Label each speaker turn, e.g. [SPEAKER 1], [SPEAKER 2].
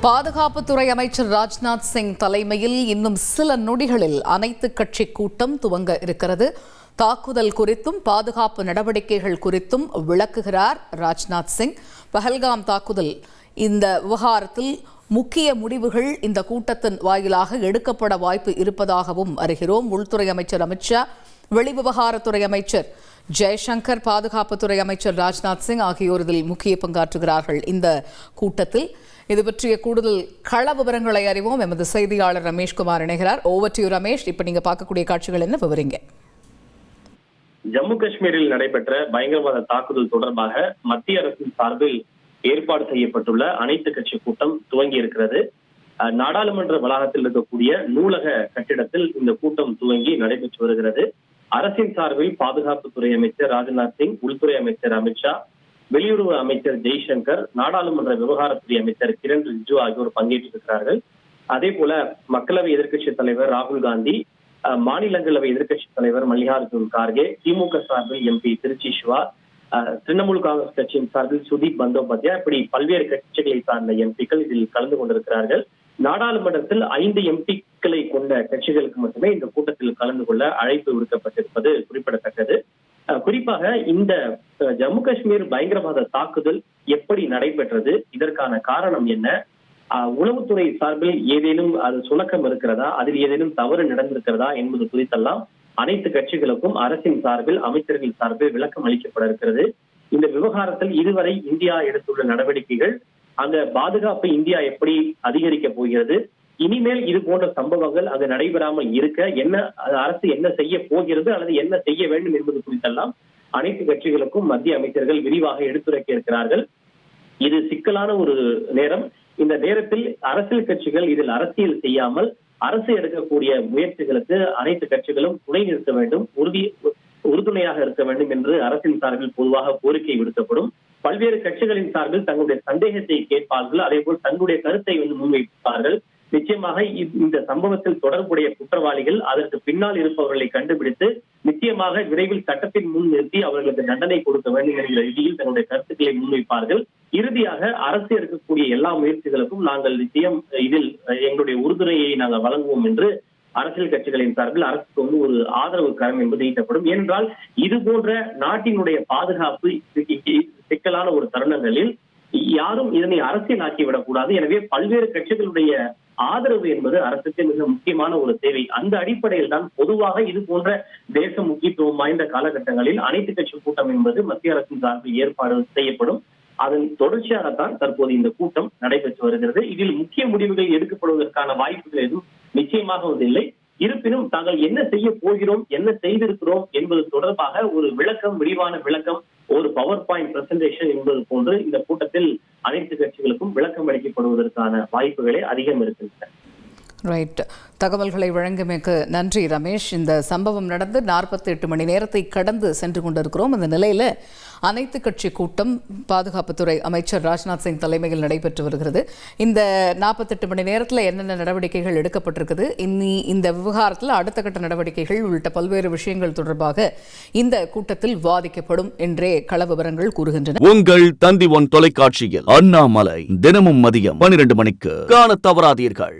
[SPEAKER 1] பாதுகாப்புத்துறை அமைச்சர் ராஜ்நாத் சிங் தலைமையில் இன்னும் சில நொடிகளில் அனைத்து கட்சி கூட்டம் துவங்க இருக்கிறது. தாக்குதல் குறித்தும் பாதுகாப்பு நடவடிக்கைகள் குறித்தும் விளக்குகிறார் ராஜ்நாத் சிங். பஹல்காம் தாக்குதல் இந்த விவகாரத்தில் முக்கிய முடிவுகள் இந்த கூட்டத்தின் வாயிலாக எடுக்கப்பட வாய்ப்பு இருப்பதாகவும் அறிகிறோம். உள்துறை அமைச்சர் அமித்ஷா, வெளிவிவகாரத்துறை அமைச்சர் ஜெய்சங்கர், பாதுகாப்புத்துறை அமைச்சர் ராஜ்நாத் சிங் ஆகியோர் இதில் முக்கிய பங்காற்றுகிறார்கள் இந்த கூட்டத்தில். இது பற்றிய கூடுதல் கள விவரங்களை அறிவோம். எமது செய்தியாளர் ரமேஷ்குமார் இணைகிறார். Over to you Ramesh. இப்ப நீங்க பார்க்கக்கூடிய காட்சிகள் என்ன விவரிங்க?
[SPEAKER 2] ஜம்மு காஷ்மீரில் நடைபெற்ற பயங்கரவாத தாக்குதல் தொடர்பாக மத்திய அரசின் சார்பில் ஏற்பாடு செய்யப்பட்டுள்ள அனைத்து கட்சி கூட்டம் துவங்கி இருக்கிறது. நாடாளுமன்ற வளாகத்தில் இருக்கக்கூடிய நூலக கட்டிடத்தில் இந்த கூட்டம் துவங்கி நடைபெற்று வருகிறது. அரசின் சார்பில் பாதுகாப்புத்துறை அமைச்சர் ராஜ்நாத் சிங், உள்துறை அமைச்சர் அமித்ஷா, வெளியுறவு அமைச்சர் ஜெய்சங்கர், நாடாளுமன்ற விவகாரத்துறை அமைச்சர் கிரண் ரிஜிஜு ஆகியோர் பங்கேற்றிருக்கிறார்கள். அதே போல மக்களவை எதிர்க்கட்சித் தலைவர் ராகுல் காந்தி, மாநிலங்களவை எதிர்க்கட்சித் தலைவர் மல்லிகார்ஜுன் கார்கே, திமுக சார்பில் எம்பி திருச்சி சிவா, திரிணாமுல் காங்கிரஸ் கட்சியின் சார்பில் சுதீப் பந்தோபாத்யாயா, இப்படி பல்வேறு கட்சிகளை சார்ந்த எம்பிக்கள் இதில் கலந்து கொண்டிருக்கிறார்கள். நாடாளுமன்றத்தில் 5 எம்பிக்களை கொண்ட கட்சிகளுக்கு மட்டுமே இந்த கூட்டத்தில் கலந்து கொள்ள அழைப்பு விடுக்கப்பட்டிருப்பது குறிப்பிடத்தக்கது. குறிப்பாக இந்த ஜம்மு காஷ்மீர் பயங்கரவாத தாக்குதல் எப்படி நடைபெற்றது, இதற்கான காரணம் என்ன, உளவுத்துறை சார்பில் ஏதேனும் அது சுணக்கம் இருக்கிறதா, அதில் ஏதேனும் தவறு நடந்திருக்கிறதா என்பது குறித்தெல்லாம் அனைத்து கட்சிகளுக்கும் அரசின் சார்பில், அமைச்சர்கள் சார்பில் விளக்கம் அளிக்கப்பட இருக்கிறது. இந்த விவகாரத்தில் இதுவரை இந்தியா எடுத்துள்ள நடவடிக்கைகள், அந்த பாதுகாப்பை இந்தியா எப்படி அதிகரிக்க போகிறது, இனிமேல் இது போன்ற சம்பவங்கள் அங்கு நடைபெறாமல் இருக்க என்ன அரசு என்ன செய்ய போகிறது அல்லது என்ன செய்ய வேண்டும் என்பது குறித்தெல்லாம் அனைத்து கட்சிகளுக்கும் மத்திய அமைச்சர்கள் விரிவாக எடுத்துரைக்க இருக்கிறார்கள். இது சிக்கலான ஒரு நேரம். இந்த நேரத்தில் அரசியல் கட்சிகள் இதில் அரசியல் செய்யாமல் அரசு எடுக்கக்கூடிய முயற்சிகளுக்கு அனைத்து கட்சிகளும் துணை நிற்க வேண்டும், உறுதுணையாக இருக்க வேண்டும் என்று அரசின் சார்பில் பொதுவாக கோரிக்கை விடுக்கப்படும். பல்வேறு கட்சிகளின் சார்பில் தங்களுடைய சந்தேகத்தை கேட்பார்கள், அதே போல் தங்களுடைய கருத்தை முன்வைப்பார்கள். நிச்சயமாக இந்த சம்பவத்தில் தொடர்புடைய குற்றவாளிகள், அதற்கு பின்னால் இருப்பவர்களை கண்டுபிடித்து நிச்சயமாக விரைவில் சட்டத்தின் முன் நிறுத்தி அவர்களுக்கு தண்டனை கொடுக்க வேண்டும் என்கிற ரீதியில் தன்னுடைய கருத்துக்களை முன்வைப்பார்கள். இறுதியாக அரசு எடுக்கக்கூடிய எல்லா முயற்சிகளுக்கும் நாங்கள் நிச்சயம் இதில் எங்களுடைய உறுதுணையை நாங்கள் வழங்குவோம் என்று அரசியல் கட்சிகளின் சார்பில் அரசுக்கு ஒரு ஆதரவு கரம் என்பது ஈட்டப்படும். ஏனென்றால் இது போன்ற நாட்டினுடைய பாதுகாப்பு சிக்கலான ஒரு தருணங்களில் யாரும் இதனை அரசியலாக்கி விடக்கூடாது. எனவே பல்வேறு கட்சிகளுடைய ஆதரவு என்பது அரசுக்கு மிக முக்கியமான ஒரு தேவை. அந்த அடிப்படையில் தான் பொதுவாக இது போன்ற தேச முக்கியத்துவம் வாய்ந்த காலகட்டங்களில் அனைத்து கட்சி கூட்டம் என்பது மத்திய அரசின் சார்பில் ஏற்பாடு செய்யப்படும். அதன் தொடர்ச்சியாகத்தான் தற்போது இந்த கூட்டம் நடைபெற்று வருகிறது. இதில் முக்கிய முடிவுகள் எடுக்கப்படுவதற்கான வாய்ப்புகள் எதுவும் நிச்சயமாக இல்லை. இருப்பினும் தாங்கள் என்ன செய்ய போகிறோம், என்ன செய்திருக்கிறோம் என்பது தொடர்பாக ஒரு விளக்கம், விரிவான விளக்கம், ஒரு பவர் பாயிண்ட் பிரசன்டேஷன் என்பது போன்று இந்த கூட்டத்தில் அனைத்து கட்சிகளுக்கும் விளக்கம் அளிக்கப்படுவதற்கான வாய்ப்புகளே அதிகம் இருக்கின்றன.
[SPEAKER 1] ரைட். தகவல்களை வழங்கியமைக்கு நன்றி ரமேஷ். இந்த சம்பவம் நடந்து 48 மணி நேரத்தை கடந்து சென்று கொண்டிருக்கிறோம். இந்த நிலையில் அனைத்து கட்சி கூட்டம் பாதுகாப்புத்துறை அமைச்சர் ராஜ்நாத் சிங் தலைமையில் நடைபெற்று வருகிறது. இந்த 48 மணி நேரத்தில் என்னென்ன நடவடிக்கைகள் எடுக்கப்பட்டிருக்குது, இந்த விவகாரத்தில் அடுத்த கட்ட நடவடிக்கைகள் உள்ளிட்ட பல்வேறு விஷயங்கள் தொடர்பாக இந்த கூட்டத்தில் விவாதிக்கப்படும் என்றே கள விவரங்கள் கூறுகின்றன.
[SPEAKER 3] உங்கள் தந்தி ஒன் தொலைக்காட்சியில் அண்ணாமலை தினமும் மதியம் 12 மணிக்கு காண தவறாதீர்கள்.